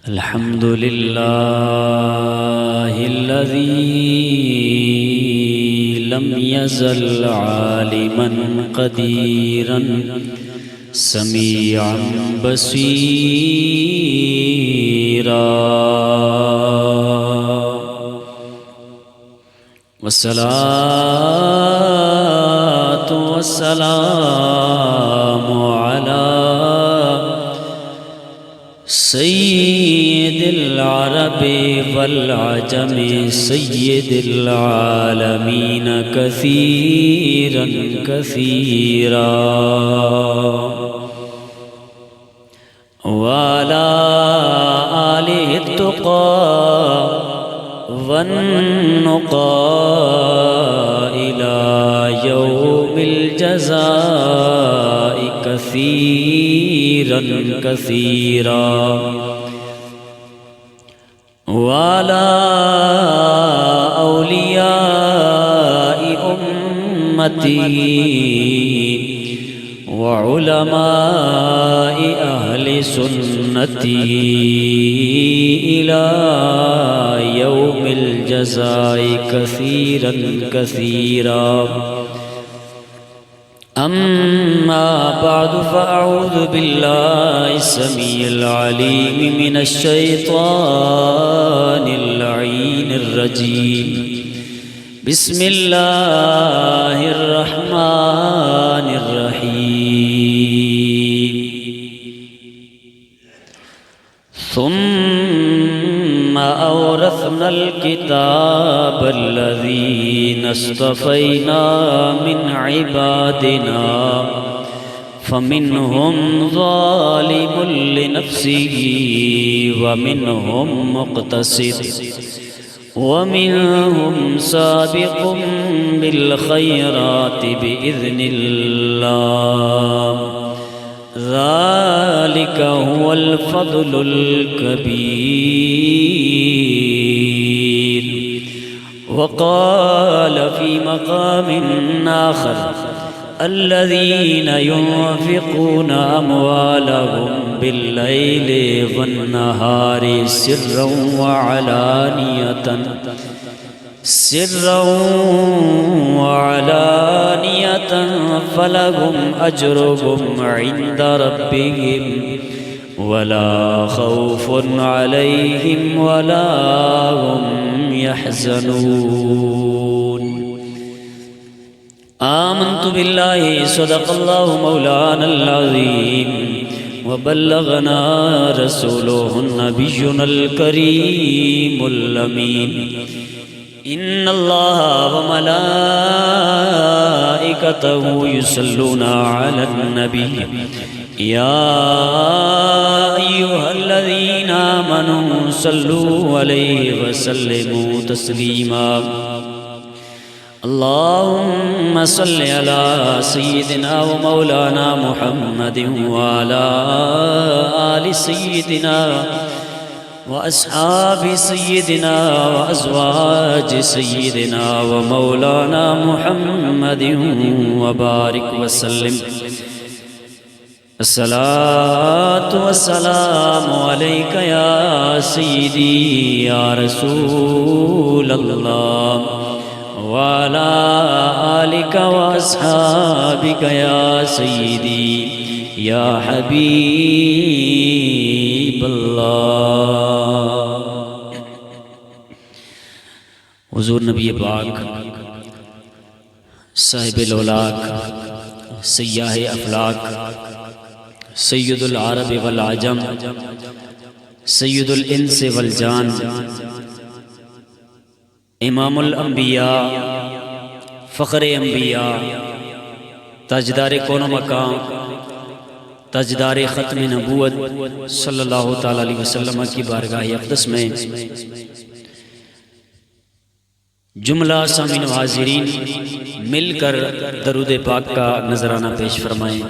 الحمد لله الذي لم يزل عالما قديرا سميعا بصيرا، والصلاة والسلام على سيد العرب والعجم سيد العالمين كثيرا كثيرا، وعلى آله التقى والنقى إلى يوم الجزاء كثيرا كثيرا، وعلى أولياء أمته وعلماء أهل سنته إلى يوم الجزاء كثيرا كثيرا. أما بعد، فأعوذ بالله السميع العليم من الشيطان اللعين الرجيم. بسم الله الرحمن الرحيم. ثم أورثنا الكتاب الذين اصطفينا من عبادنا فمنهم ظالم لنفسه ومنهم مقتصد ومنهم سابق بالخيرات بإذن الله، ذلك هو الفضل الكبير. وقال في مقام آخر: الذين ينفقون أموالهم بالليل والنهار سرا وعلانية فلهم أجرهم عند ربهم ولا خوف عليهم ولا هم يحزنون. آمنت بالله، صدق الله مولانا العظيم، وبلغنا رسوله النبي الكريم الأمين. إن الله وملائكته يصلون على النبي يا أيها الذين آمنوا صلوا عليه وسلموا تسليما. اللهم صل على سيدنا ومولانا محمد وعلى آل سيدنا وأصحاب سيدنا وأزواج سيدنا ومولانا محمد وبارك وسلم. الصلاة والسلام عليك يا سيدي يا رسول الله، وعلى آلك وأصحابك يا سيدي يا حبيب الله. حضور نبی پاک صاحب الاولاق سیاح افلاق سید العرب والعجم سید الانس والجان امام الانبیاء فخر انبیاء تاجدار کون و مقام تاجدار ختم نبوت صلی اللہ تعالیٰ علیہ وسلم کی بارگاہ اقدس میں جملہ سامعین و حاضرین مل کر درود پاک کا نذرانہ پیش فرمائیں.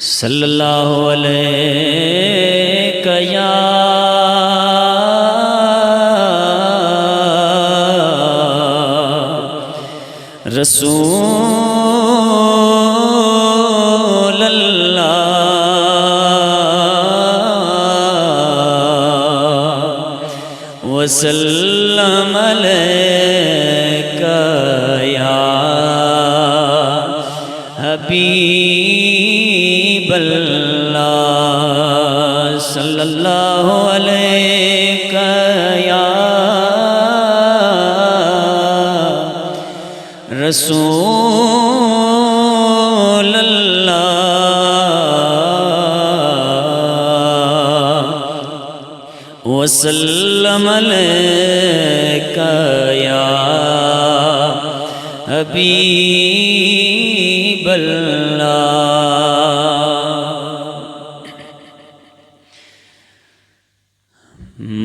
صلی اللہ علیہ یا رسول وسلم علیکہ یا حبیب اللہ صلی اللہ علیکہ یا رسول اللہ وسلم علیکہ یا حبیب اللہ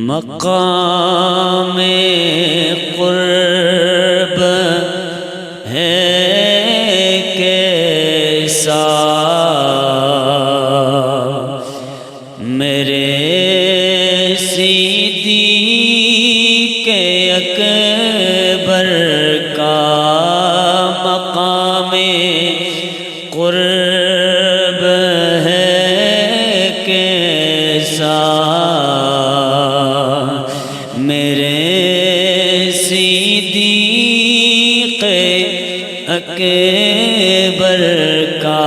مقام قرب ہے کیسا میرے صدیق اکبر کا مقام قرب ہے کیسا میرے صدیق اکبر کا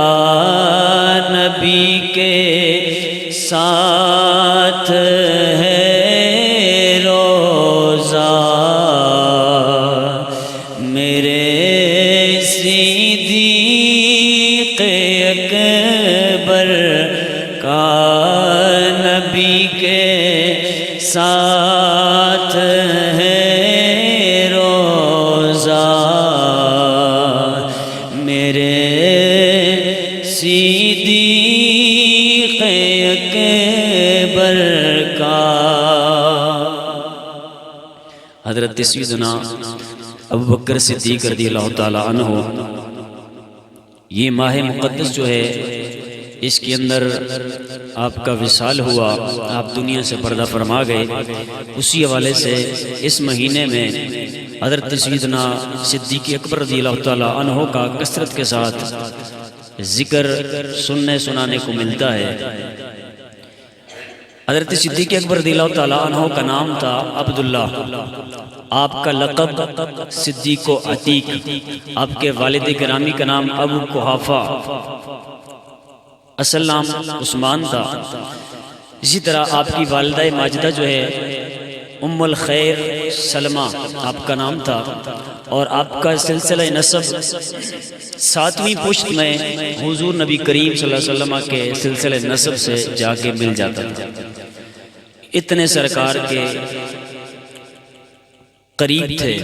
نبی کے ساتھ ہے روزہ میرے صدیق اکبر کا نبی کے ساتھ ہے روزہ میرے صدیق اکبر کا حضرت سیدنا ابو بکر صدیق رضی اللہ تعالیٰ عنہ یہ ماہ مقدس جو ہے اس کے اندر آپ کا وصال ہوا آپ دنیا سے پردہ فرما گئے اسی حوالے سے اس مہینے میں حضرت سیدنا صدیق اکبر رضی اللہ تعالیٰ عنہ کا کثرت کے ساتھ ذکر سننے سنانے کو ملتا ہے حضرت صدیق اکبر رضی اللہ تعالیٰ عنہ کا نام تھا عبداللہ آپ کا لقب صدیق و عتیق آپ کے والد گرامی کا نام ابو قحافہ اصل نام عثمان تھا اسی طرح آپ کی والدہ ماجدہ جو ہے ام الخیر سلمہ آپ کا نام تھا اور آپ کا سلسلہ نسب 7ویں پشت میں حضور نبی کریم صلی اللہ علیہ وسلم کے سلسلہ نسب سے جا کے مل جاتا تھا اتنے سرکار کے قریب تھے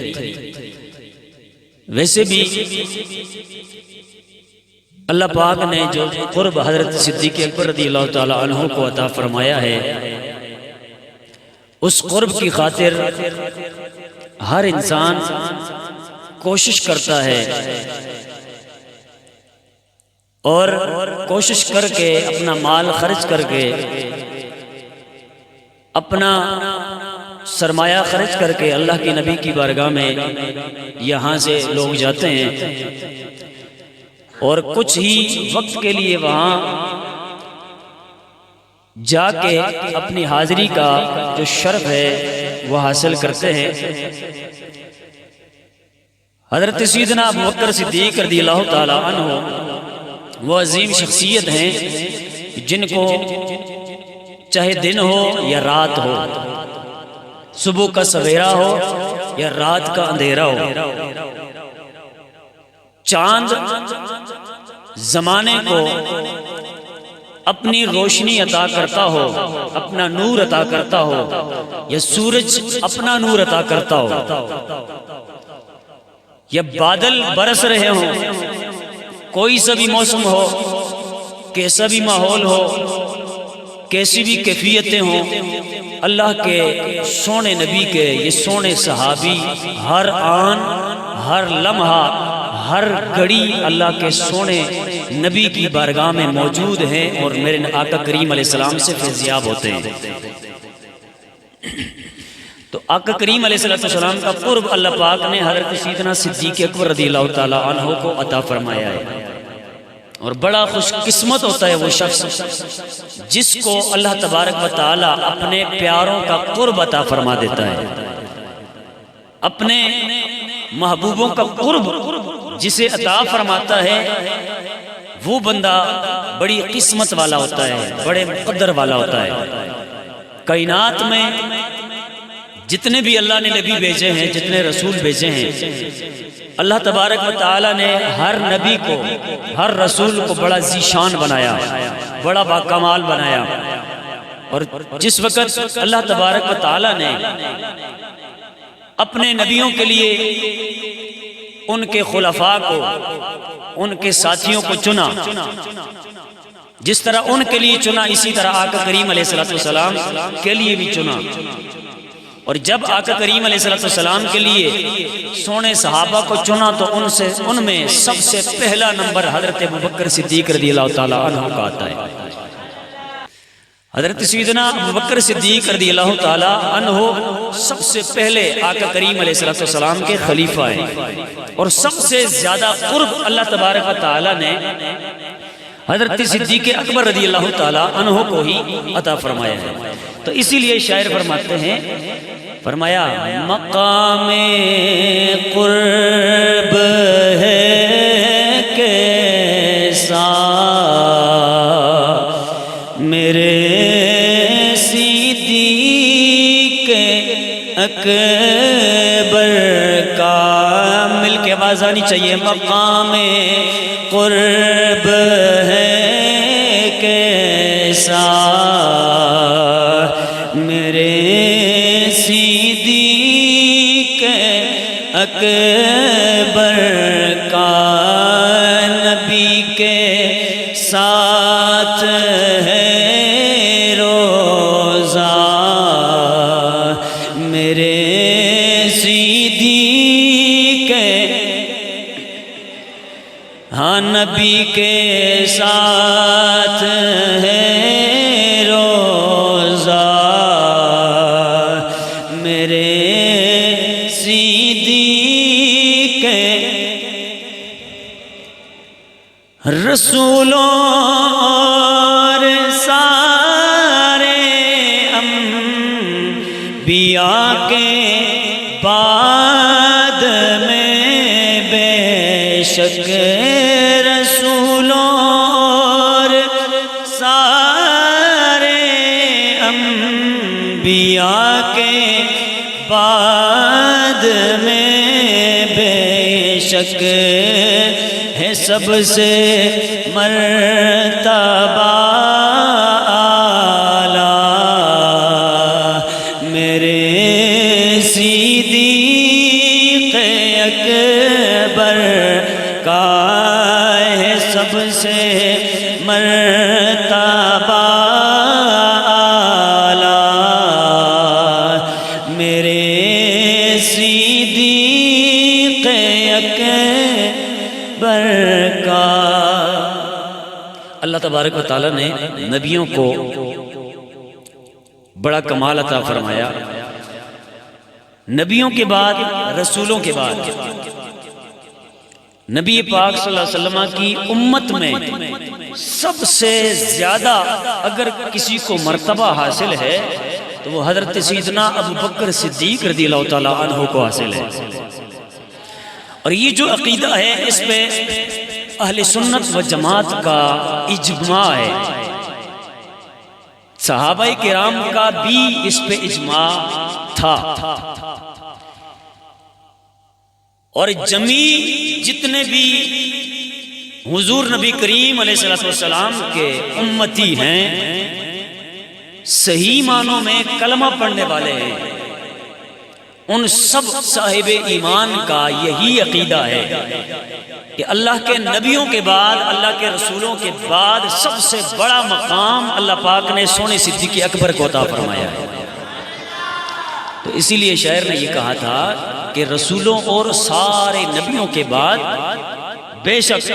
ویسے بھی اللہ پاک نے جو قرب حضرت صدیق اکبر رضی اللہ تعالی عنہ کو عطا فرمایا ہے اس قرب کی خاطر ہر انسان کوشش کرتا ہے اور کوشش کر کے اپنا مال خرچ کر کے اپنا سرمایہ خرچ کر کے اللہ کے نبی کی بارگاہ میں یہاں سے لوگ جاتے ہیں اور کچھ ہی وقت کے لیے وہاں جا کے اپنی حاضری کا جو شرف ہے وہ حاصل کرتے ہیں حضرت سیدنا ابو بکر صدیق رضی اللہ تعالی عنہ وہ عظیم شخصیت ہیں جن کو چاہے دن ہو یا رات ہو صبح کا سویرا ہو یا رات کا اندھیرا ہو چاند زمانے کو اپنی روشنی عطا کرتا ہو اپنا نور عطا کرتا ہو یا سورج اپنا نور عطا کرتا ہو یا بادل برس رہے ہوں کوئی سا بھی موسم ہو کیسا بھی ماحول ہو کیسی بھی کیفیتیں ہوں اللہ کے سونے نبی کے یہ سونے صحابی ہر آن ہر لمحہ ہر گھڑی اللہ کے سونے نبی کی بارگاہ میں موجود ہیں اور میرے آقا کریم علیہ السلام سے فیضیاب ہوتے ہیں تو آقا کریم علیہ السلام کا قرب اللہ پاک نے حضرت سیدنا صدیق اکبر رضی اللہ تعالی عنہ کو عطا فرمایا ہے اور بڑا خوش قسمت ہوتا ہے وہ شخص جس کو اللہ تبارک و تعالی اپنے پیاروں کا قرب عطا فرما دیتا ہے، اپنے محبوبوں کا قرب جسے عطا فرماتا ہے وہ بندہ بڑی قسمت والا ہوتا ہے، بڑے قدر والا ہوتا ہے۔ کائنات میں جتنے بھی اللہ نے نبی بھیجے ہیں، جتنے رسول بھیجے ہیں، اللہ تبارک و تعالی نے ہر نبی کو، ہر رسول کو بڑا ذیشان بنایا، بڑا باکمال بنایا۔ اور جس وقت اللہ تبارک و تعالی نے اپنے نبیوں کے لیے ان کے خلفاء کو، ان کے ساتھیوں کو چنا، جس طرح ان کے لیے چنا اسی طرح آقا کریم علیہ السلام کے لیے بھی چنا۔ اور جب آقا کریم علیہ السلام کے لیے سونے صحابہ کو چنا تو ان میں سب سے پہلا نمبر حضرت ابوبکر صدیق رضی اللہ تعالیٰ عنہ کا آتا ہے۔ حضرت سیدنا ابوبکر صدیق رضی اللہ تعالیٰ عنہ سب سے پہلے آقا کریم علیہ السلام کے خلیفہ ہیں، اور سب سے زیادہ قرب اللہ تبارک و تعالیٰ نے حضرت صدیق اکبر رضی اللہ تعالیٰ عنہ کو ہی عطا فرمایا ہے۔ تو اسی لیے شاعر فرماتے ہیں، فرمایا مقام قرب ہے کیسا میرے صدیق اکبر کا، مل کے آواز آنی چاہیے، مقام قرب ہے کیسا میرے صدیق اکبر کا، نبی کے ساتھ ہے روزہ میرے صدیق، ہاں نبی کے ساتھ ہے روزہ میرے صدیق، رسولوں اور سارے انبیاء کے بعد میں بے شک رسولوں اور سارے انبیاء کے بعد میں بے شک ہے سب سے مرتبہ اعلیٰ میرے صدیق اکبر کا، ہے سب سے مرتبہ اعلیٰ میرے صدیق اکبر کا۔ اللہ تبارک و تعالیٰ نے نبیوں کو بڑا کمال عطا فرمایا۔ نبیوں کے بعد، رسولوں کے بعد، نبی پاک صلی اللہ علیہ وسلم کی امت میں سب سے زیادہ اگر کسی کو مرتبہ حاصل ہے تو وہ حضرت سیدنا ابوبکر صدیق رضی اللہ تعالیٰ عنہ کو حاصل ہے۔ اور یہ جو عقیدہ ہے اس پہ اہل سنت و جماعت کا اجماع ہے، صحابہ کرام کا بھی اس پہ اجماع تھا، اور جمیع جتنے بھی حضور نبی کریم علیہ السلام کے امتی ہیں صحیح معنوں میں کلمہ پڑھنے والے ہیں، ان سب صاحب ایمان کا یہی عقیدہ ہے کہ اللہ کے نبیوں کے بعد، اللہ کے رسولوں کے بعد سب سے بڑا مقام اللہ پاک نے سونے صدیق اکبر کو عطا فرمایا ہے۔ تو اسی لیے شاعر نے یہ کہا تھا کہ رسولوں اور سارے نبیوں کے بعد بے شک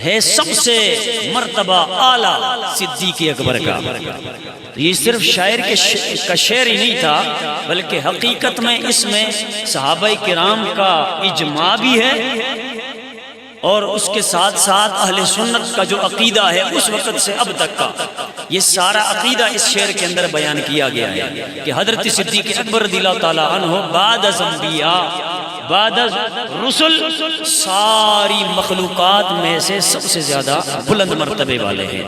ہے سب سے مرتبہ اعلیٰ صدیق اکبر کا۔ تو یہ صرف شاعر کا شعر ہی نہیں تھا، بلکہ حقیقت میں اس میں صحابہ کرام کا اجماع بھی ہے اور اس کے ساتھ ساتھ اہل سنت کا جو عقیدہ ہے اس وقت سے اب تک کا، یہ سارا عقیدہ اس شعر کے اندر بیان کیا گیا ہے کہ حضرت صدیق اکبر رضی اللہ تعالیٰ عنہ بعد از انبیاء، بعد از رسل، ساری مخلوقات میں سے سب سے زیادہ بلند مرتبے والے ہیں۔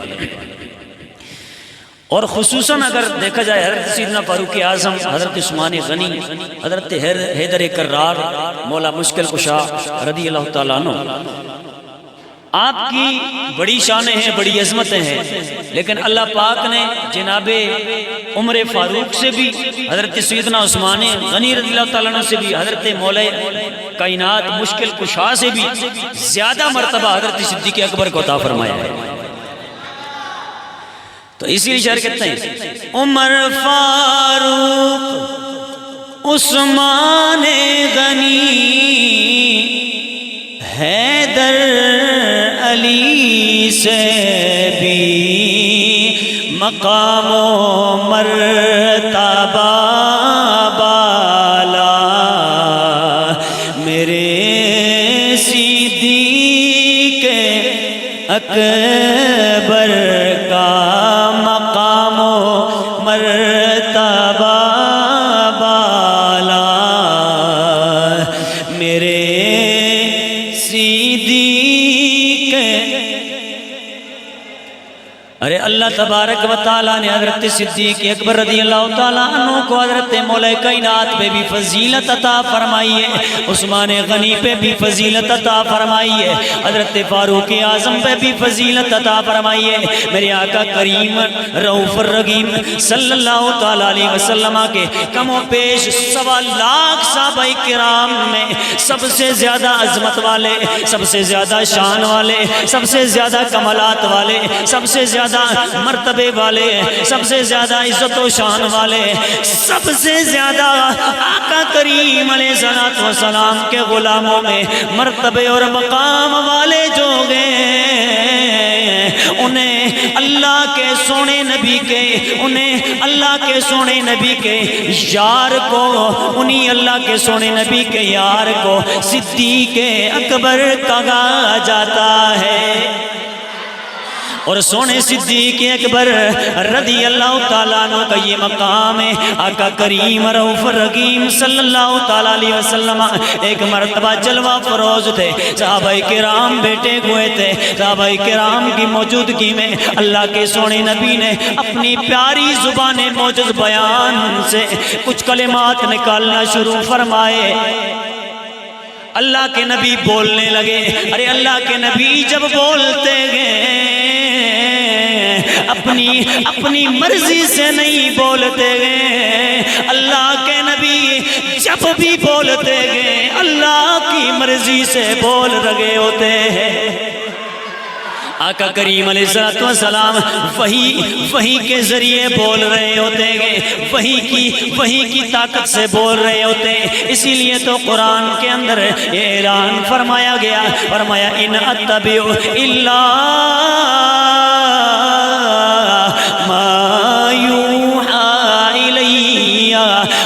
اور خصوصاً اگر دیکھا جائے حضرت سیدنا فاروق اعظم، حضرت عثمان غنی، حضرت حیدر کرار، مولا مشکل کشا رضی اللہ تعالیٰ عنہ، آپ کی بڑی شانیں ہیں، بڑی عظمتیں ہیں، لیکن اللہ پاک نے جناب عمر فاروق سے بھی، حضرت سیدنا عثمان غنی رضی اللہ تعالیٰ عنہ سے بھی، حضرت مولا کائنات مشکل کشا سے بھی زیادہ مرتبہ حضرت صدیق اکبر کو عطا فرمایا ہے۔ تو اسی لیے شعر کہتے ہیں عمر فاروق عثمان غنی حیدر علی سے بھی مقام و مرتبہ بالا، میرے صدیق اکبر کا مقام و مرتبہ بالا، میرے صدیق۔ ارے اللہ تبارک و تعالیٰ نے حضرت صدیق اکبر رضی اللہ تعالیٰ عنہ کو حضرت مولا کائنات پہ بھی فضیلت عطا فرمائی ہے، عثمان غنی پہ بھی فضیلت عطا فرمائی ہے، حضرت فاروق اعظم پہ بھی فضیلت عطا فرمائی ہے۔ میرے آقا کریم رؤوف الرحیم صلی اللہ تعالیٰ علیہ وسلم کے کم و بیش 1.25 لاکھ صحابہ کرام میں سب سے زیادہ عظمت والے، سب سے زیادہ شان والے، سب سے زیادہ کمالات والے، سب سے زیادہ مرتبے والے، سب سے زیادہ عزت و شان والے، سب سے زیادہ آقا کریم علیہ السلام کے غلاموں میں مرتبے اور مقام والے جو گئے، انہیں اللہ کے سونے نبی کے، انہیں اللہ کے سونے نبی کے یار کو، انہیں اللہ کے سونے نبی کے یار کو صدیق اکبر کہا جاتا ہے۔ اور سونے صدیق اکبر رضی اللہ تعالیٰ عنہ کا یہ مقام ہے۔ آقا کریم رؤوف الرحیم صلی اللہ تعالیٰ علیہ وسلم ایک مرتبہ جلوہ فروز تھے، صحابہ کرام بیٹھے ہوئے تھے، صحابہ کرام کی موجودگی میں اللہ کے سونے نبی نے اپنی پیاری زبان موجز بیان سے کچھ کلمات نکالنا شروع فرمائے۔ اللہ کے نبی بولنے لگے۔ ارے اللہ کے نبی جب بولتے گئے اپنی مرضی سے نہیں بولتے گئے، اللہ کے نبی جب بھی بولتے گئے اللہ کی مرضی سے بول رہے ہوتے ہیں۔ آقا کریم علیہ السلام وحی کے ذریعے بول رہے ہوتے ہیں، وحی کی طاقت سے بول رہے ہوتے ہیں۔ اسی لیے تو قرآن کے اندر یہ اعلان فرمایا گیا، فرمایا ان اتبع الا ما یوحی الی،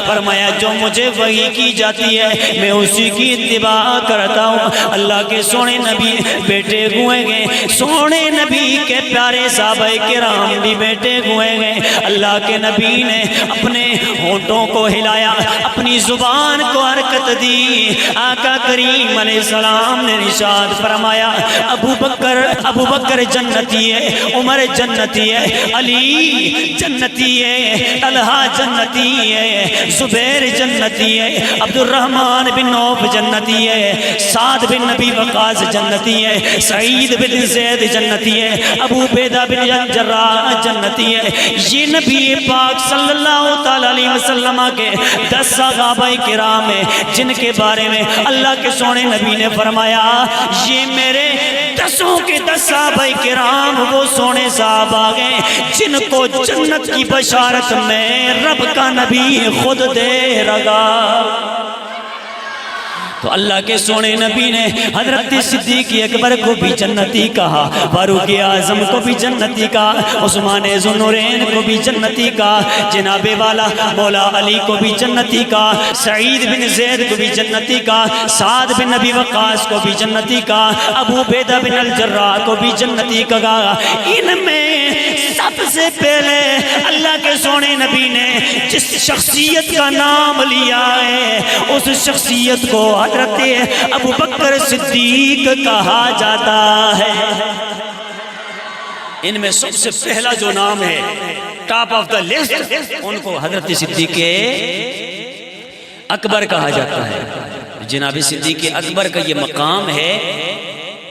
فرمایا جو مجھے وحی کی جاتی ہے میں اسی کی اتباع کرتا ہوں۔ اللہ کے سونے نبی بیٹے ہوئے گئے، سونے نبی کے پیارے صحابہ کرام بھی بیٹے ہوئے گئے۔ اللہ کے نبی نے اپنے ہونٹوں کو ہلایا، اپنی زبان کو حرکت دی۔ آقا کریم علیہ السلام نے ارشاد فرمایا ابو بکر جنتی ہے، عمر جنتی ہے، علی جنتی ہے، طلحہ جنتی ہے، زبیر جنتی ہے، عبد الرحمن بن عوف جنتی ہے، سعد بن نبی وقاص جنتی ہے، سعید بن زید جنتی ہے، ابو عبیدہ بن جراح جنتی ہے۔ یہ نبی پاک صلی اللہ تعالیٰ علیہ وسلم کے 10 صحابہ کرام ہیں جن کے بارے میں اللہ کے سونے نبی نے فرمایا یہ میرے 10 کے 10 صحابہ کرام وہ سونے صحابہ ہیں جن کو جنت کی بشارت میں رب کا نبی خود دے رہا۔ تو اللہ کے سونے نبی نے حضرت صدیق اکبر کو بھی جنتی کہا، فاروق اعظم کو بھی جنتی کہا، عثمان ذو النورین کو بھی جنتی کہا، جناب والا مولا علی کو بھی جنتی کہا، سعید بن زید کو بھی جنتی کہا، سعد بن نبی وقاص کو بھی جنتی کہا، ابو عبیدہ بن الجراح کو بھی جنتی کہا۔ ان میں سب سے پہلے اللہ کے سونے نبی نے جس شخصیت کا نام لیا ہے اس شخصیت کو حضرت ابو بکر صدیق کہا جاتا ہے۔ ان میں سب سے پہلا جو نام ہے ٹاپ آف دا لسٹ، ان کو حضرت صدیق اکبر کہا جاتا ہے۔ جناب صدیق اکبر کا یہ مقام ہے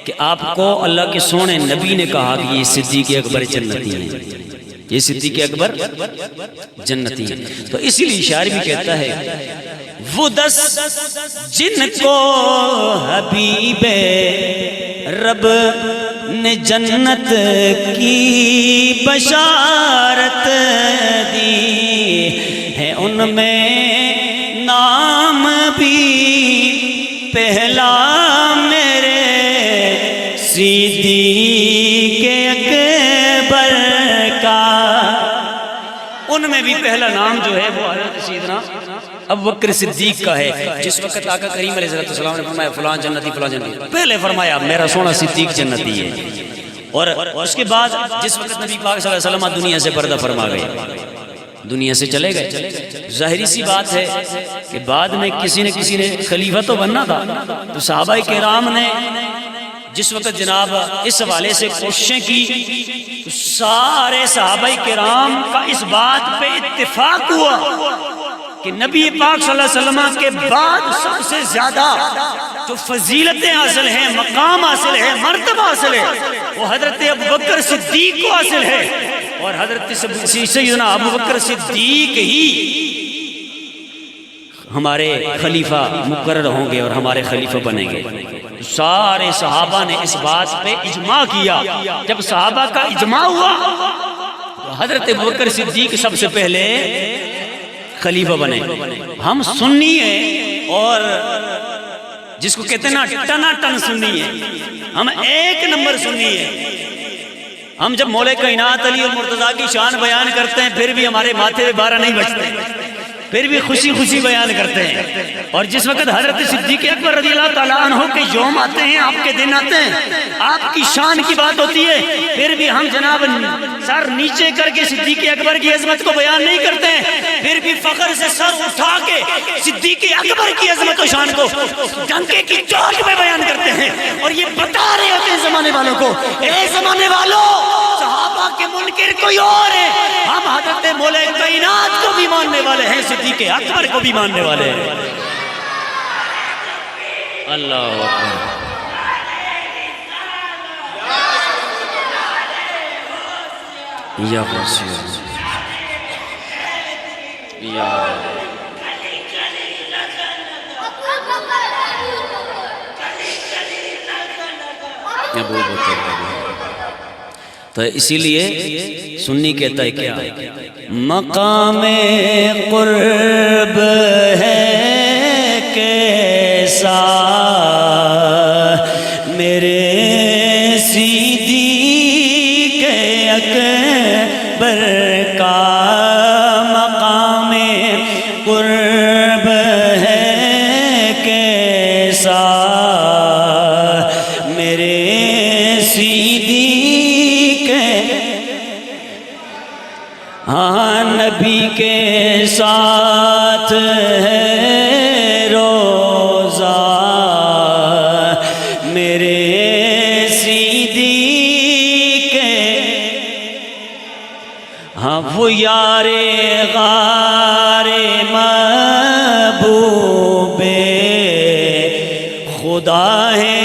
کہ آپ کو اللہ کے سونے نبی نے کہا کہ یہ صدیق اکبر جنتی ہیں، یہ صدیق اکبر جنتی ہیں۔ تو اسی لیے شاعر بھی کہتا ہے وہ 10 جن کو حبیب رب نے جنت کی بشارت دی ہے، ان میں نام بھی پہلا میرے صدیق اکبر کا، ان میں بھی پہلا نام جو ہے وہ حضرت سیدنا ابو بکر صدیق کا ہے۔ جس وقت آقا کریم علیہ السلام نے فرمایا فلان جنتی فلان جنتی، پہلے فرمایا میرا سونا صدیق جنتی ہے۔ اور اس کے بعد جس وقت نبی پاک صلی اللہ علیہ وسلم دنیا سے پردہ فرما گئے، دنیا سے چلے گئے، ظاہری سی بات ہے کہ بعد میں کسی نے خلیفہ تو بننا تھا، تو صحابہ کرام نے جس وقت جناب اس حوالے سے کوششیں کی تو سارے صحابہ کرام کا اس بات پہ اتفاق ہوا کہ نبی پاک صلی اللہ علیہ وسلم کے بعد سب سے زیادہ جو فضیلتیں حاصل ہیں، مقام حاصل ہے، مرتبہ حاصل ہے، وہ حضرت ابو بکر صدیق کو حاصل ہے، اور حضرت سیدنا ابو بکر صدیق ہی ہمارے خلیفہ مقرر ہوں گے اور ہمارے خلیفہ بنیں گے۔ سارے صحابہ نے اس بات پہ اجماع کیا۔ جب صحابہ کا اجماع ہوا تو حضرت ابو بکر صدیق سب سے پہلے خلیفہ بنے۔ ہم سنی ہیں اور جس کو کہتے ہیں نا ٹنا ٹن سنی ہے، ہم ایک نمبر سنی ہے۔ ہم جب مولا کائنات علی اور مرتضیٰ کی شان بیان کرتے ہیں پھر بھی ہمارے ماتھے پہ بارہ نہیں بجتے، پھر بھی خوشی خوشی بیان کرتے ہیں۔ اور جس وقت حضرت صدیق اکبر رضی اللہ تعالیٰ عنہ کے یوم آتے ہیں، آپ کے دن آتے ہیں، آپ کی شان کی بات ہوتی ہے، پھر بھی ہم جناب سر نیچے کر کے صدیق اکبر کی عظمت کو بیان نہیں کرتے ہیں، پھر بھی فخر سے سر اٹھا کے صدیق اکبر کی عظمت و شان کو ڈنکے کی چوٹ پہ بیان کرتے ہیں، اور یہ بتا رہے ہوتے ہیں زمانے والوں کو، اے زمانے والوں صحابہ کے منکر کوئی اور ہے، ہم حضرت مولا کائنات کو بھی ماننے والے ہیں، صدیق اکبر کو بھی ماننے والے ہیں۔ اللہ اکبر۔ یا حسین یا ابو بکر۔ تو اسی لیے سنی کہتا ہے کیا مقام قرب ہے کیسا میرے صدیق اکبر کا، مقام قرب ہے کیسا میرے صدیق، ہاں نبی کے ساتھ ہے روزہ میرے صدیق، ہاں وہ یار غار محبوب خدا ہے،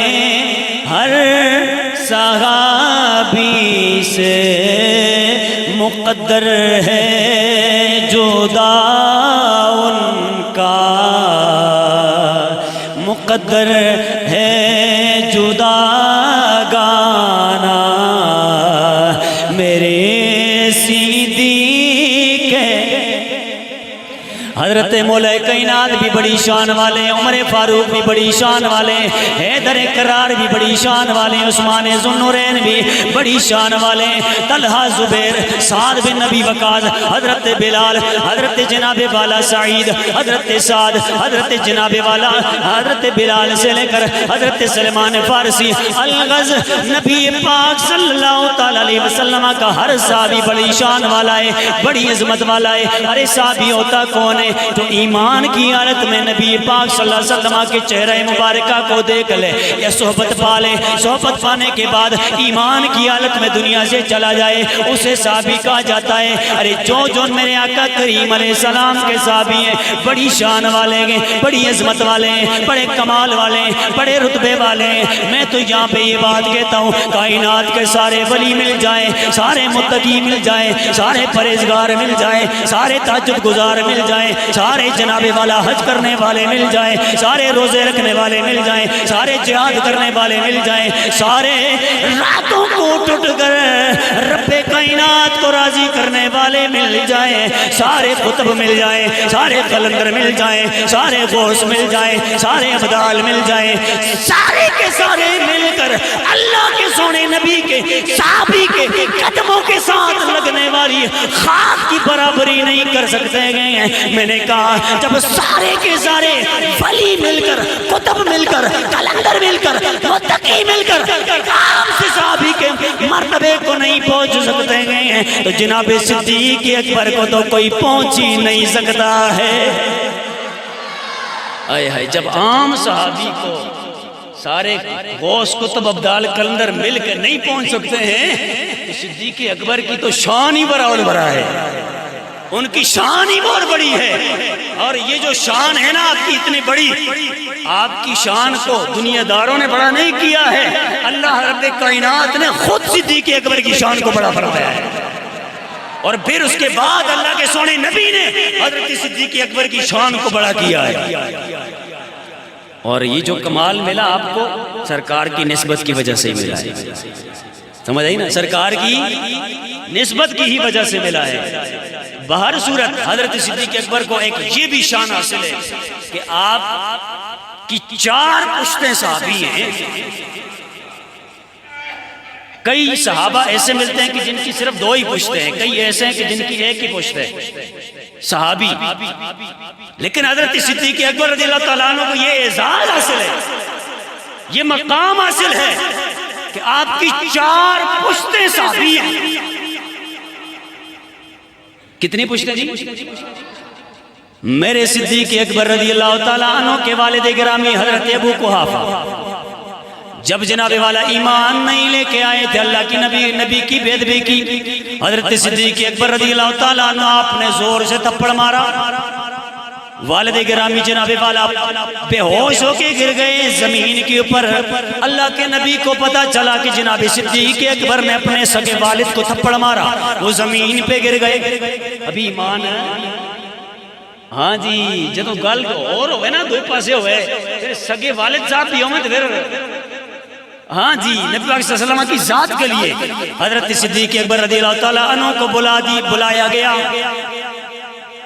ہر صحابی سے مقدر ہے جدا ان کا، مقدر ہے جدا گانا میرے صدیق۔ حضرت مولا کائنات بھی بڑی شان والے، عمر فاروق بھی بڑی شان والے، حیدر کرار بھی بڑی شان والے، عثمان ذوالنورین بھی بڑی شان والے، طلحہ زبیر، سعد بن نبی وقاص، حضرت بلال، حضرت جناب والا سعید، حضرت سعد، حضرت جناب والا حضرت بلال سے لے کر حضرت سلمان فارسی، الغز، نبی پاک صلی اللہ علیہ وسلم کا ہر صحابی بڑی شان والا ہے، بڑی عظمت والا ہے۔ ارے صحابی ہوتا کون ہے؟ جو ایمان کی حالت میں نبی پاک صلی اللہ علیہ وسلم کے چہرہ مبارکہ کو دیکھ لے یا صحبت پا لے، صحبت پانے کے بعد ایمان کی حالت میں دنیا سے چلا جائے، اسے صحابی کہا جاتا ہے۔ ارے جو میرے آقا کریم علیہ السلام کے صحابی ہیں، بڑی شان والے ہیں، بڑی عظمت والے ہیں، بڑے کمال والے ہیں، بڑے رتبے والے ہیں۔ میں تو یہاں پہ یہ بات کہتا ہوں، کائنات کے سارے ولی مل جائیں، سارے متقی مل جائیں، سارے پرہیزگار مل جائیں، سارے تہجد گزار مل جائیں، سارے جناب والا حج کرنے والے مل جائیں، سارے روزے رکھنے والے مل جائیں، سارے جہاد کرنے والے مل جائیں، سارے راتوں کو ٹوٹ کر رب کائنات کو راضی کرنے والے مل جائیں، سارے قطب مل جائیں، سارے قلندر مل جائیں، سارے غوث مل جائیں، سارے ابدال مل جائیں، سارے کے سارے مل کر اللہ کے سونے نبی کے صحابی کے قدموں کے ساتھ لگنے والی خاک کی برابری نہیں کر سکتے ہیں۔ میں نے کہا جب سارے کے سارے ولی مل کر، قطب مل کر، قلندر مل کر، متقی مل کر کام سے صحابی کے مرتبے کو نہیں پہنچ سکتے ہیں تو جناب صدیق اکبر کو تو کوئی پہنچ ہی نہیں سکتا ہے۔ آئے ہائے، جب عام صحابی کو سارے غوث قطب ابدال قلندر مل کے نہیں پہنچ سکتے ہیں تو صدیق اکبر کی تو شان ہی بڑا اور بڑا ہے، ان کی شان ہی بہت بڑی ہے۔ اور یہ جو شان ہے نا آپ کی اتنی بڑی، آپ کی شان کو دنیا داروں نے بڑا نہیں کیا ہے، اللہ رب کائنات نے خود صدیق اکبر کی شان کو بڑا فرمایا ہے۔ اور پھر اس کے بعد اللہ کے سونے نبی نے حضرت صدیق اکبر کی شان کو بڑا کیا ہے۔ اور یہ جو کمال ملا آپ کو سرکار کی نسبت کی وجہ سے ملا ہے، سمجھ آئی نا، سرکار کی نسبت کی ہی وجہ سے ملا ہے۔ بہر صورت حضرت صدیق اکبر کو ایک یہ بھی شان حاصل ہے کہ آپ کی 4 پشتیں صحابی ہیں۔ کئی صحابہ ایسے ملتے ہیں کہ جن کی صرف 2 ہی پشتیں ہیں، کئی ایسے ہیں کہ جن کی 1 ہی پشت ہے صحابی، لیکن حضرت صدیق اکبر رضی اللہ تعالیٰ عنہ کو یہ اعزاز حاصل ہے، یہ مقام حاصل ہے کہ آپ کی 4 پشتیں صحابی ہیں۔ کتنی پشتیں جی؟ میرے صدیق اکبر رضی اللہ تعالیٰ عنہ کے والد گرامی حضرت ابو قحافہ جب جناب والا ایمان نہیں لے کے آئے تھے، اللہ کی نبی کی بے ادبی کی، حضرت صدیق اکبر رضی اللہ تعالیٰ عنہ آپ نے زور سے تھپڑ مارا، والد گرامی جناب والا بے ہوش ہو کے گر گئے زمین کے اوپر۔ اللہ کے نبی کو پتا چلا کہ جناب صدیق اکبر نے اپنے سگے والد کو تھپڑ مارا، وہ زمین پہ گر گئے۔ ابھی ایمان ہے، ہاں جی، جدو گل اور ہوئے نا 2 پاسے ہوئے، پھر سگے والد صاحب بھی ہوئے تو پھر ہاں جی نبی پاک صلی اللہ علیہ وسلم کی ذات کے لیے حضرت صدیق اکبر رضی اللہ تعالیٰ عنہ کو بلایا گیا،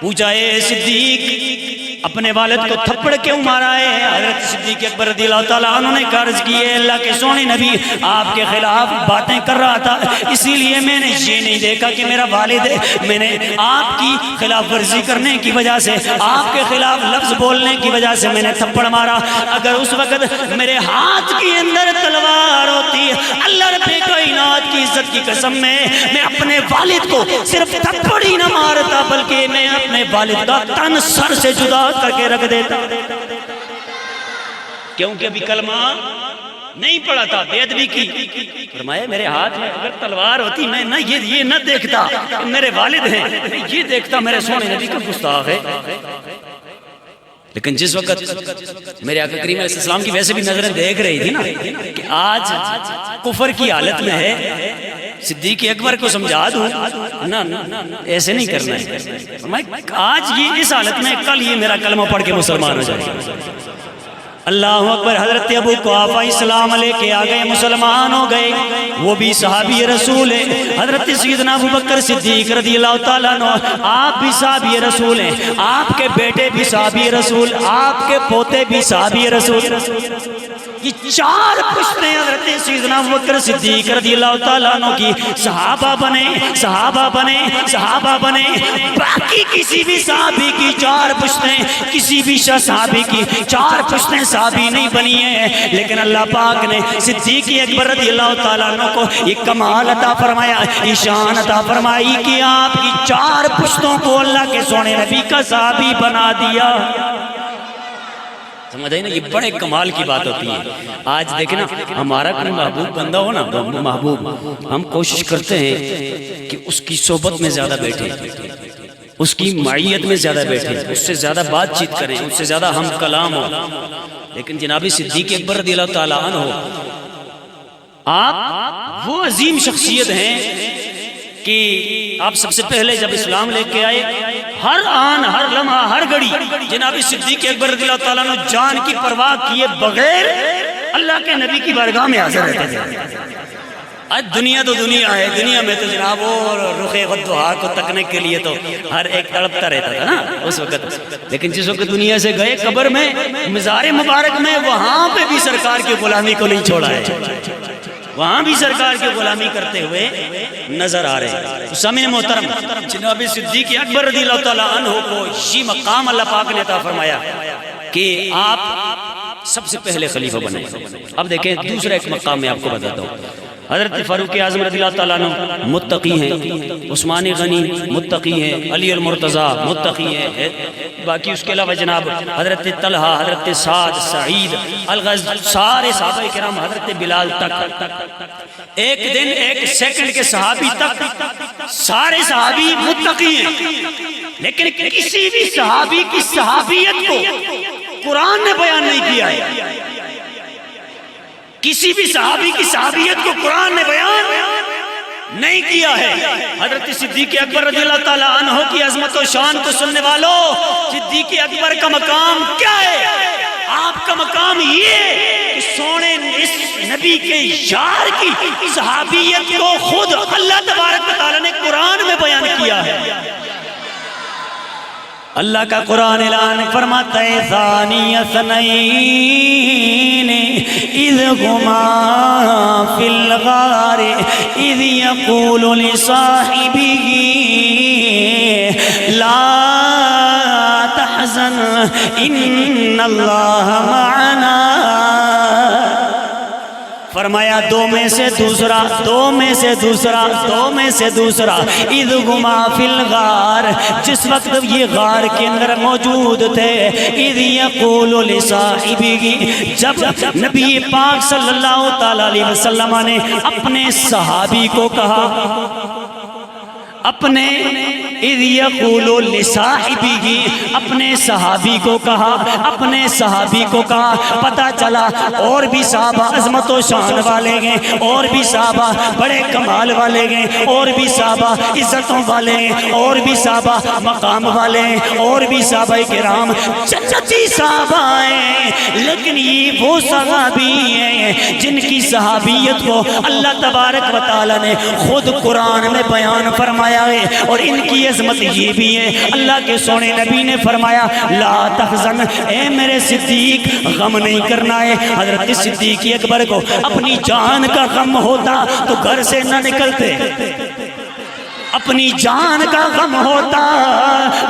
پوچھا اے صدیق اپنے والد کو تھپڑ کیوں مارا ہے؟ حضرت صدیق اکبر رضی اللہ تعالیٰ عنہ نے عرض کی ہے اللہ کے سونے نبی آپ کے خلاف باتیں کر رہا تھا، اسی لیے میں نے یہ نہیں دیکھا کہ میرا والد ہے، میں نے آپ کی خلاف ورزی کرنے کی وجہ سے، آپ کے خلاف لفظ بولنے کی وجہ سے میں نے تھپڑ مارا۔ اگر اس وقت میرے ہاتھ کے اندر تلوار ہوتی، اللہ رب کائنات کی عزت کی قسم میں اپنے والد کو صرف تھپڑ ہی نہ مارتا بلکہ میں اپنے والد کا تن سر سے جدا کر کے رکھ دیتا، کیونکہ ابھی کلمہ نہیں پڑھا تھا، بے ادبی کی۔ فرمایا میرے ہاتھ میں اگر تلوار ہوتی میں نہ یہ نہ دیکھتا کہ میرے والد ہیں، یہ دیکھتا میرے سونے نبی کا گستاخ ہے۔ لیکن جس وقت میرے آقا کریم علیہ السلام کی ویسے بھی نظریں دیکھ رہی تھی نا کہ آج کفر کی حالت میں ہے، صدیق اکبر کو سمجھا دوں نا ایسے نہیں کرنا ہے، آج یہ اس حالت میں، کل یہ میرا کلمہ پڑھ کے مسلمان ہو جائے۔ اللہ اکبر، حضرت ابو قحافہ اسلام لے کے آ گئے، مسلمان ہو گئے، وہ بھی صحابی رسول ہے۔ حضرت سیدنا ابو بکر صدیق رضی اللہ تعالیٰ عنہ، آپ بھی صحابی رسول ہیں، آپ کے بیٹے بھی صحابی رسول، آپ کے پوتے بھی صحابی رسول۔ یہ چار پشتیں حضرت سیدنا ابو بکر صدیق رضی اللہ تعالیٰ عنہ کی صحابہ بنے، صحابہ بنے، صحابہ بنے۔ باقی کسی بھی صحابی کی چار پشتیں، کسی بھی صحابی کی چار پشتیں صحابی نہیں بنی ہیں، لیکن اللہ پاک نے صدیق اکبر رضی اللہ تعالیٰ عنہ کو یہ کمال عطا فرمایا، شان عطا فرمائی کہ آپ کی چار پشتوں کو اللہ کے سونے نبی کا صحابی بنا دیا۔ سمجھ آئی نا، یہ بڑے کمال کی بات ہوتی ہے۔ آج دیکھیں نا، ہمارا کوئی محبوب بندہ ہو نا، محبوب، ہم کوشش کرتے ہیں کہ اس کی صحبت میں زیادہ بیٹھیں، اس کی معیت میں زیادہ بیٹھیں، اس سے زیادہ بات چیت کریں، اس سے زیادہ ہم کلام ہو۔ لیکن جناب صدیق اکبر رضی اللہ تعالیٰ عنہ، آپ وہ عظیم شخصیت ہیں کہ آپ سب سے پہلے جب اسلام لے کے آئے، ہر آن، ہر لمحہ، ہر گھڑی جناب صدیق اکبر رضی اللہ تعالیٰ عنہ جان کی پرواہ کیے بغیر اللہ کے نبی کی بارگاہ میں حاضر رہتے تھے۔ آج دنیا تو دنیا ہے، دنیا میں تو جناب وہ رخ غدوہ کو تکنے کے لیے تو ہر ایک تڑپتا رہتا تھا نا اس وقت، لیکن جس وقت دنیا سے گئے قبر میں، مزار مبارک میں، وہاں پہ بھی سرکار کی غلامی کو نہیں چھوڑا ہے، وہاں بھی سرکار کی غلامی کرتے ہوئے نظر آ رہے ہیں۔ سامعین محترم، جناب صدیق اکبر رضی اللہ تعالیٰ عنہ کو یہ مقام اللہ پاک نے عطا فرمایا کہ آپ سب سے پہلے خلیفہ بنے۔ اب دیکھیں دوسرا ایک مقام میں آپ کو بتاتا ہوں۔ حضرت فاروق اعظم رضی اللہ تعالیٰ عنہ متقی ہیں، عثمان غنی متقی ہیں، علی المرتضیٰ متقی ہیں، باقی اس کے علاوہ جناب حضرت طلحہ، حضرت سعد، سعید، الغز، سارے صحابہ کرام، حضرت بلال تک، ایک دن ایک سیکنڈ کے صحابی تک سارے صحابی متقی ہیں، لیکن کسی بھی صحابی کی صحابیت کو قرآن نے بیان نہیں کیا ہے، کسی بھی صحابی کی صحابیت کو قرآن نے بیان نہیں کیا ہے۔ حضرت صدیق اکبر رضی اللہ تعالیٰ عنہ کی عظمت و شان کو سننے والوں، صدیق اکبر کا مقام کیا ہے؟ آپ کا مقام یہ کہ سونے اس نبی کے یار کی صحابیت کو خود اللہ تبارک و تعالیٰ نے قرآن میں بیان کیا ہے۔ اللہ کا قرآن اعلان فرماتا ہے، ثانی اثنین اذ ہما فی الغار اذ یقول لصاحبہ لا تحزن ان اللہ معنا۔ فرمایا دو میں سے دوسرا، دو میں سے دوسرا، دو میں سے دوسرا، اذ ہما فی الغار، جس وقت یہ غار کے اندر موجود تھے، اذ یقول لصاحبہ، جب نبی پاک صلی اللہ تعالیٰ علیہ وسلم نے اپنے صحابی کو کہا، اپنے اذ یقول لصاحبہ، اپنے صحابی کو کہا، اپنے صحابی کو کہا۔ پتہ چلا اور بھی صحابہ عظمت و شان والے ہیں، اور بھی صحابہ بڑے کمال والے ہیں، اور بھی صحابہ عزتوں والے ہیں، اور بھی صحابہ مقام والے ہیں، اور بھی صحابہ کرام جنتی صحابہ ہیں، لیکن یہ وہ صحابی ہیں جن کی صحابیت کو اللہ تبارک و تعالیٰ نے خود قرآن میں بیان فرمایا ہے، اور ان کی عظمت یہ بھی ہے، اللہ کے سونے نبی نے فرمایا لا تحزن، اے میرے صدیق غم نہیں کرنا ہے۔ حضرت صدیق اکبر کو اپنی جان کا غم ہوتا تو گھر سے نہ نکلتے، اپنی جان کا غم ہوتا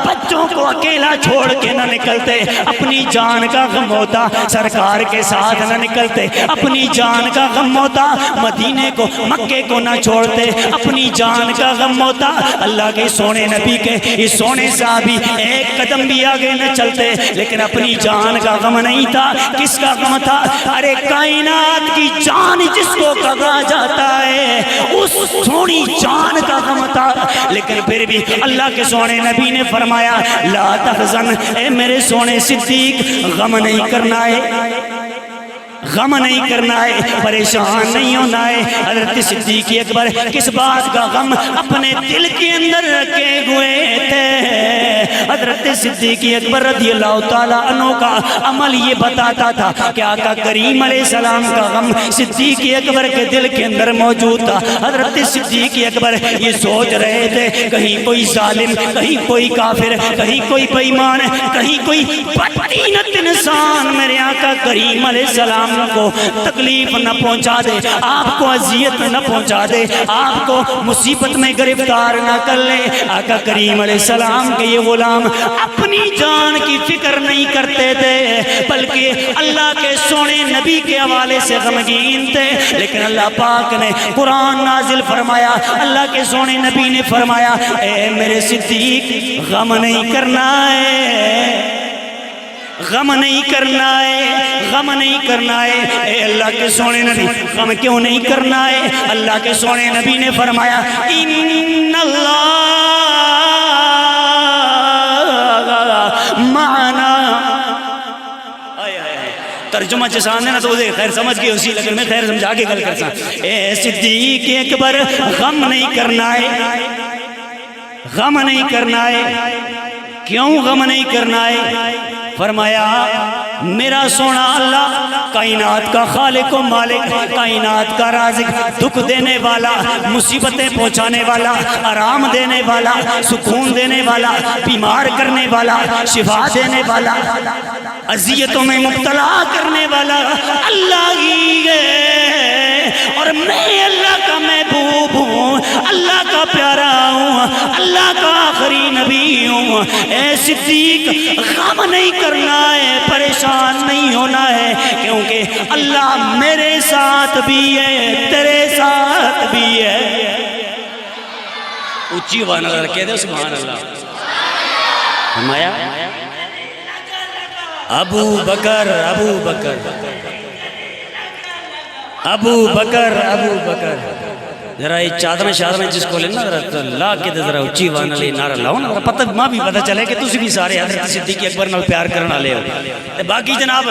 بچوں کو اکیلا چھوڑ کے نہ نکلتے، اپنی جان کا غم ہوتا سرکار کے ساتھ نہ نکلتے، اپنی جان کا غم ہوتا مدینے کو مکے کو نہ چھوڑتے، اپنی جان کا غم ہوتا اللہ کے سونے نبی کے یہ سونے صحابی ایک قدم بھی آگے نہ چلتے، لیکن اپنی جان کا غم نہیں تھا۔ کس کا غم تھا؟ ارے کائنات کی جان جس کو کہا جاتا ہے اس سونی جان کا غم تھا، لیکن پھر بھی اللہ کے سونے نبی نے فرمایا لا تحزن، اے میرے سونے صدیق غم نہیں کرنا ہے، غم نہیں کرنا ہے، پریشان نہیں ہونا ہے۔ حضرت صدیق اکبر کس بات کا غم اپنے دل کے اندر رکھے ہوئے تھے؟ حضرت صدیق اکبر رضی اللہ تعالیٰ عنہ کا عمل یہ بتاتا تھا کہ آقا کریم علیہ السلام کا غم صدیق اکبر کے دل کے اندر موجود تھا۔ حضرت صدیق اکبر یہ سوچ رہے تھے کہیں کوئی ظالم، کہیں کوئی کافر، کہیں کوئی بے ایمان، کہیں کوئی بددینت انسان میرے آقا کریم علیہ السلام کو تکلیف نہ پہنچا دے، آپ کو اذیت نہ پہنچا دے، آپ کو مصیبت میں گرفتار نہ کر لے۔ آقا کریم علیہ السلام کے یہ غلام اپنی جان کی فکر نہیں کرتے تھے، بلکہ اللہ کے سونے نبی کے حوالے سے غمگین تھے۔ لیکن اللہ پاک نے قرآن نازل فرمایا، اللہ کے سونے نبی نے فرمایا اے میرے صدیق غم نہیں کرنا ہے، غم نہیں کرنا ہے، غم نہیں کرنا ہے۔ اے اللہ کے سونے نبی غم کیوں نہیں کرنا ہے؟ اللہ کے سونے نبی نے فرمایا ان اللہ معنا۔ ترجمہ چسان ہے نا تو اسے خیر سمجھ گئے اسی، لیکن میں خیر سمجھا کے گل کرتا۔ اے صدیق اکبر غم نہیں کرنا ہے، غم نہیں کرنا ہے۔ کیوں غم نہیں کرنا ہے؟ فرمایا میرا سونا اللہ کائنات کا خالق و مالک، کائنات کا رازق، دکھ دینے والا، مصیبتیں پہنچانے والا، آرام دینے والا، سکون دینے والا، بیمار کرنے والا، شفا دینے والا، اذیتوں میں مبتلا کرنے والا اللہ ہی ہے۔ اور میں اللہ کا محبوب ہوں، اللہ کا پیارا ہوں، اللہ کا آخری نبی ہوں۔ اے صدیق غم نہیں کرنا ہے، پریشان نہیں ہونا ہے، کیونکہ اللہ میرے ساتھ بھی ہے، تیرے ساتھ بھی ہے۔ اچھی وان اللہ کہہ دے سبحان اللہ۔ فرمایا ابو بکر ابو بکر ابو بکر ابو بکر، ذرا یہ چادریں شادریں جس کو لینا ذرا لا کے ذرا اچھی وان علی نعرہ لاؤ نا، پتہ ماں بھی پتہ چلے کہ تسی بھی سارے حضرت صدیق اکبر نال پیار کرنا لے ہو۔ باقی جناب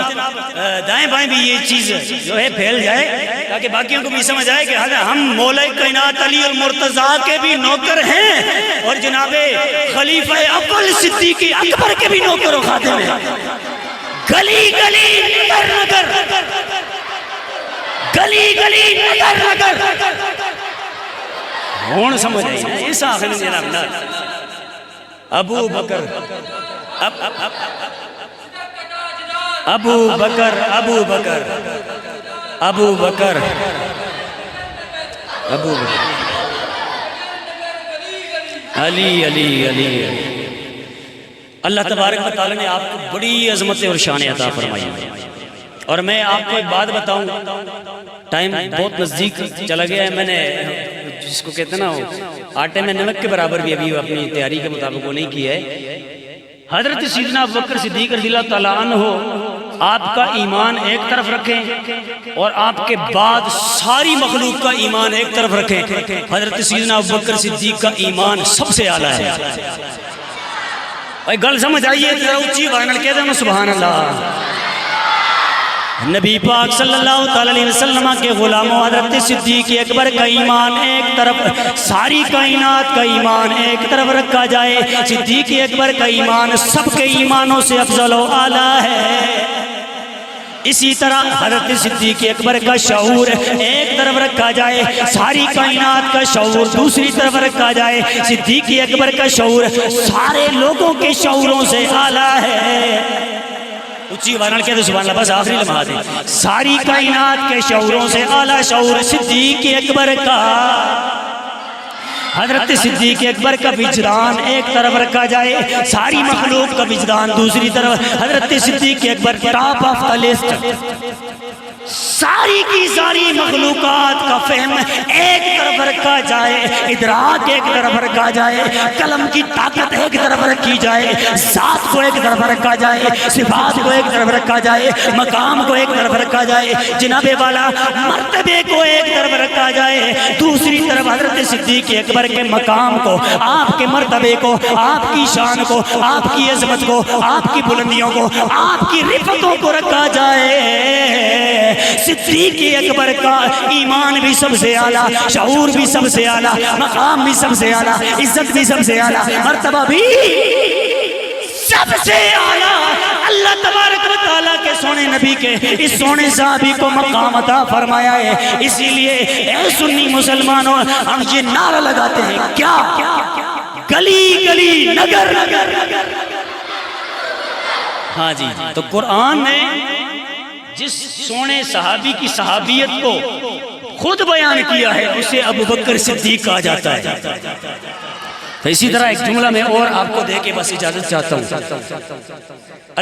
دائیں بائیں بھی یہ چیز جو ہے پھیل جائے تاکہ باقیوں کو بھی سمجھ آئے کہ ہم مولا کائنات علی المرتضیٰ کے بھی نوکر ہیں اور جناب خلیفہ اول صدیق اکبر کے بھی نوکر و خادم ہیں۔ گلی گلی نگر نگر، گلی گلی نگر نگر، ہون سمجھ آئی نا اس آخر میں جناب نا ابو بکر ابو بکر ابو بکر ابو بکر ابو بکر علی علی علی۔ اللہ تبارک و تعالی نے آپ کو بڑی عظمت اور شان عطا فرمائی ہے۔ اور میں آپ کو ایک بات بتاؤں، ٹائم بہت نزدیک چلا گیا ہے، میں نے جس کو کہتے ہیں نا آٹے میں نمک کے برابر بھی ابھی اپنی تیاری کے مطابق وہ نہیں کی ہے۔ حضرت سیدنا ابوبکر صدیق رضی اللہ تعالیٰ عنہ آپ کا ایمان ایک طرف رکھیں اور آپ کے بعد ساری مخلوق کا ایمان ایک طرف رکھیں، حضرت سیدنا ابوبکر صدیق کا ایمان سب سے اعلیٰ ہے۔ گل سمجھ آئیے اچھی وائنل کہہ دیں سبحان اللہ۔ نبی پاک صلی اللہ علیہ وسلم کے غلاموں حضرت صدیق اکبر کا ایمان ایک طرف، ساری کائنات کا ایمان ایک طرف رکھا جائے، صدیق اکبر کا ایمان سب کے ایمانوں سے افضل و اعلیٰ ہے۔ اسی طرح حضرت صدیق اکبر کا شعور ایک طرف رکھا جائے، ساری کائنات کا شعور دوسری طرف رکھا جائے، صدیق اکبر کا شعور سارے لوگوں کے شعوروں سے اعلیٰ ہے۔ اچھی وارن کہتے سبحان اللہ، بس آخری لمحات ہیں۔ ساری کائنات کے شعوروں سے اعلیٰ شعور صدیق اکبر کا، حضرت صدیق اکبر کا وجدان ایک طرف رکھا جائے، ساری مخلوق کا وجدان دوسری طرف، حضرت صدیق اکبر ٹاپ آف دا لسٹ، ساری کی ساری مخلوقات کا فہم ایک طرف رکھا جائے، ادراک ایک طرف رکھا جائے، قلم کی طاقت ایک طرف رکھی جائے، ذات کو ایک طرف رکھا جائے، صفات کو ایک طرف رکھا جائے، مقام کو ایک طرف رکھا جائے، جناب والا مرتبے کو ایک طرف رکھا جائے، دوسری طرف حضرت صدیق اکبر کے مقام کو، آپ کے مرتبے کو، آپ کی شان کو، آپ کی عظمت کو، آپ کی بلندیوں کو، آپ کی رفتوں کو رکھا جائے۔ صدیق اکبر کا ایمان بھی سب سے اعلیٰ، شعور بھی سب سے اعلیٰ، مقام بھی سب سے اعلیٰ، عزت بھی سب سے اعلیٰ، مرتبہ بھی سب سے اعلیٰ اللہ تبارک و تعالیٰ کے سونے نبی کے اس سونے صحابی کو مقام عطا فرمایا ہے. اسی لیے اے سنی مسلمانوں ہم یہ نعرہ لگاتے ہیں کیا گلی گلی نگر نگر. ہاں جی تو قرآن نے جس سونے صحابی کی صحابیت کو خود بیان کیا ہے اسے ابو بکر صدیق کہا جاتا ہے. تو اسی طرح ایک جملہ میں اور آپ کو دے کے بس اجازت چاہتا ہوں.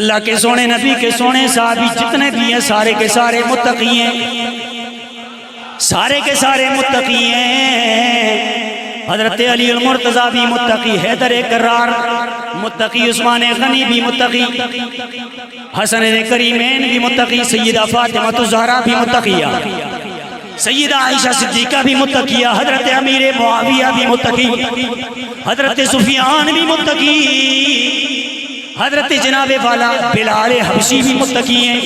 اللہ کے سونے نبی کے سونے صحابی جتنے بھی ہیں سارے کے سارے متقی ہیں, سارے کے سارے متقی ہیں. حضرت علی المرتضیٰ بھی متقی, حیدر کرار متقی, عثمان غنی بھی متقی, حسن کریمین بھی متقی, سیدہ فاطمہ الزہرا بھی متقیہ, سیدہ عائشہ صدیقہ بھی متقیہ, حضرت امیر معاویہ بھی متقی, حضرت سفیان بھی متقی, حضرت جناب والا بلال حبشی بھی متقی ہیں,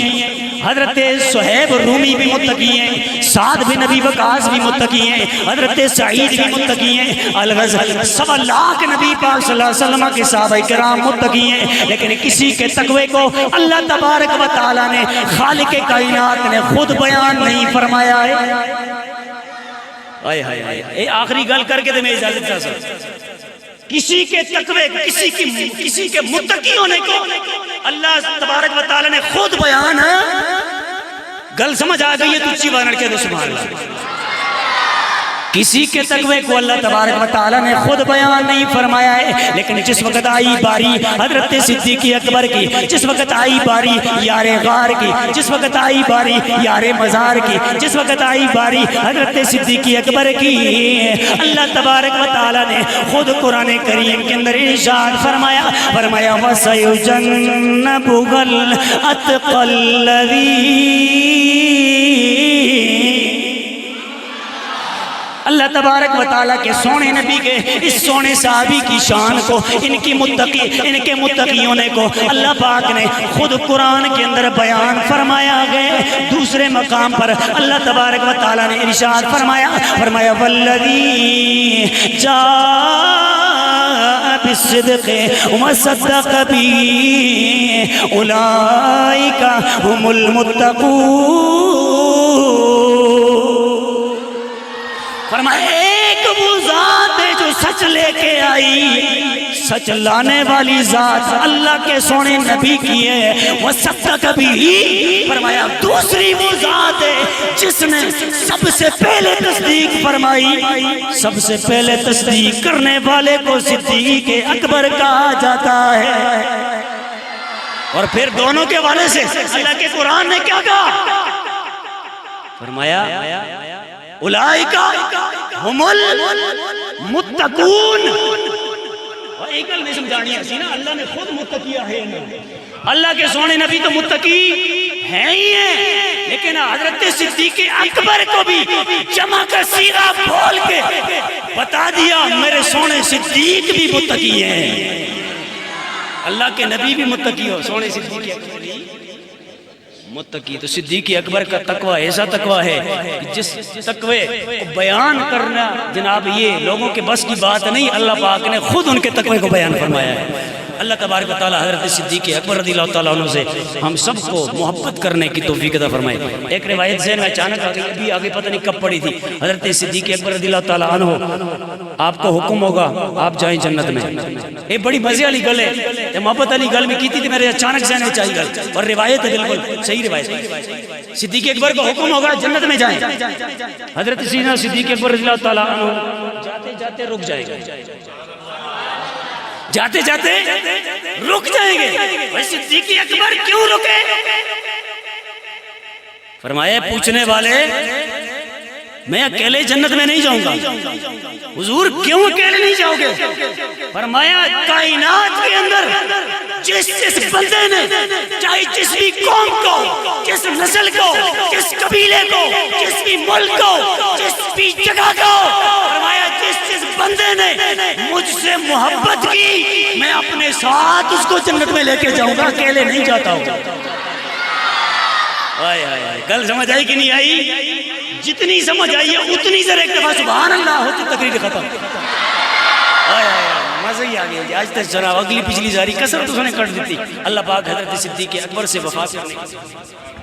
حضرت صہیب رومی بھی متقی ہیں, سعد بن نبی وقاص بھی متقی ہیں, حضرت سعید بھی متقی ہیں, الغزل 1.25 لاکھ نبی پاک صلی اللہ علیہ وسلم کے صحابہ کرام متقی ہیں. لیکن کسی کے تقوی کو اللہ تبارک و تعالیٰ نے خالق کائنات نے خود بیان نہیں فرمایا ہے. اے آخری گل کر کے تو میں اجازت چاہ سکتا, کسی کے تقوی کسی کے متقی ہونے کو اللہ تبارک و تعالیٰ نے خود بیان ہے. گل سمجھ آ گئی ہے تو اچھی بات کہہ دو سبحان اللہ. کسی کے تقوی کو اللہ تبارک و تعالیٰ نے خود بیان نہیں فرمایا ہے. لیکن جس وقت آئی باری حضرت صدیق اکبر کی, جس وقت آئی باری یار غار کی, جس وقت آئی باری یار مزار کی, جس وقت آئی باری حضرت صدیق اکبر کی, اللہ تبارک و تعالیٰ نے خود قرآن کریم کے اندر ارشاد فرمایا وَسَيُجَنَّبُهَا الْأَتْقَى الَّذِي. اللہ تبارک و تعالیٰ کے سونے نبی کے اس سونے صحابی کی شان کو, ان کے متقی ہونے کو اللہ پاک نے خود قرآن کے اندر بیان فرمایا گئے. دوسرے مقام پر اللہ تبارک و تعالیٰ نے ارشاد فرمایا وَالَّذِي جَاءَ بِالصِّدْقِ وَصَدَّقَ بِهِ أُولَئِكَ هُمُ الْمُتَّقُونَ. فرمایا ایک وہ ذات ہے جو سچ لے کے آئی, سچ لانے والی ذات اللہ کے سونے نبی کی ہے. وہ صدق بھی فرمایا دوسری وہ ذات ہے جس نے سب سے پہلے تصدیق فرمائی. سب سے پہلے تصدیق کرنے والے کو صدیق اکبر کہا جاتا ہے. اور پھر دونوں کے والے سے اللہ کے قرآن نے کیا کہا, فرمایا اولئک ہم المتقون. ایک گل نہیں سمجھانی ہے نا, اللہ نے خود متقیہ ہے. اللہ کے سونے نبی تو متقی ہیں ہی ہیں, لیکن حضرت صدیق اکبر کو بھی جمع کا صیغہ بول کے بتا دیا میرے سونے صدیق بھی متقی ہیں. اللہ کے نبی بھی متقی ہو, سونے صدیق اکبر متقی. تو صدیق اکبر کا تقوی ایسا تقوی ہے جس تقوی کو بیان کرنا جناب یہ لوگوں کے بس کی بات نہیں, اللہ پاک نے خود ان کے تقوی کو بیان فرمایا ہے. اللہ تبارک و تعالیٰ حضرت صدیق اکبر رضی اللہ تعالیٰ عنہ سے ہم سب کو محبت کرنے کی توفیق عطا فرمائے. ایک روایت ذہن میں اچانک آ گئی, ابھی آگے پتہ نہیں کب پڑی تھی. حضرت صدیق اکبر رضی اللہ تعالیٰ عنہ آپ کو حکم ہوگا آپ جائیں جنت میں. یہ بڑی مزے والی گل ہے, یہ محبت والی گل میں کی تھی میرے اچانک ذہن میں چاہیے گل, اور روایت ہے بالکل صحیح روایت. صدیق اکبر کو حکم ہوگا جنت میں جائیں. حضرت سیدنا صدیق اکبر رضی اللہ تعالیٰ عنہ جاتے جاتے رک جائے گا, جاتے جاتے رک جائیں گے. صدیق اکبر کیوں رکے؟ فرمایا پوچھنے والے میں اکیلے جنت میں نہیں جاؤں گا. حضور کیوں اکیلے نہیں جاؤ گے؟ فرمایا کائنات کے اندر جس بندے نے چاہے جس بھی قوم کو, جس نسل کو, جس قبیلے کو, جس بھی ملک کو, جس بھی جگہ کو, فرمایا جس بندے نے مجھ سے محبت کی میں اپنے ساتھ اس کو جنت میں لے کے جاؤں گا, اکیلے نہیں جاتا ہوں. گل سمجھ آئی کہ نہیں آئی؟ جتنی سمجھ آئی ہے اتنی ذرا ایک دفعہ سبحان اللہ ہوتی تقریر ختم. مزہ ہی آ گیا جی آج تک جناب اگلی پچھلی ساری کثرت اس نے کر دیتی اللہ پاک حضرت صدیق اکبر سے وفات کرنے کی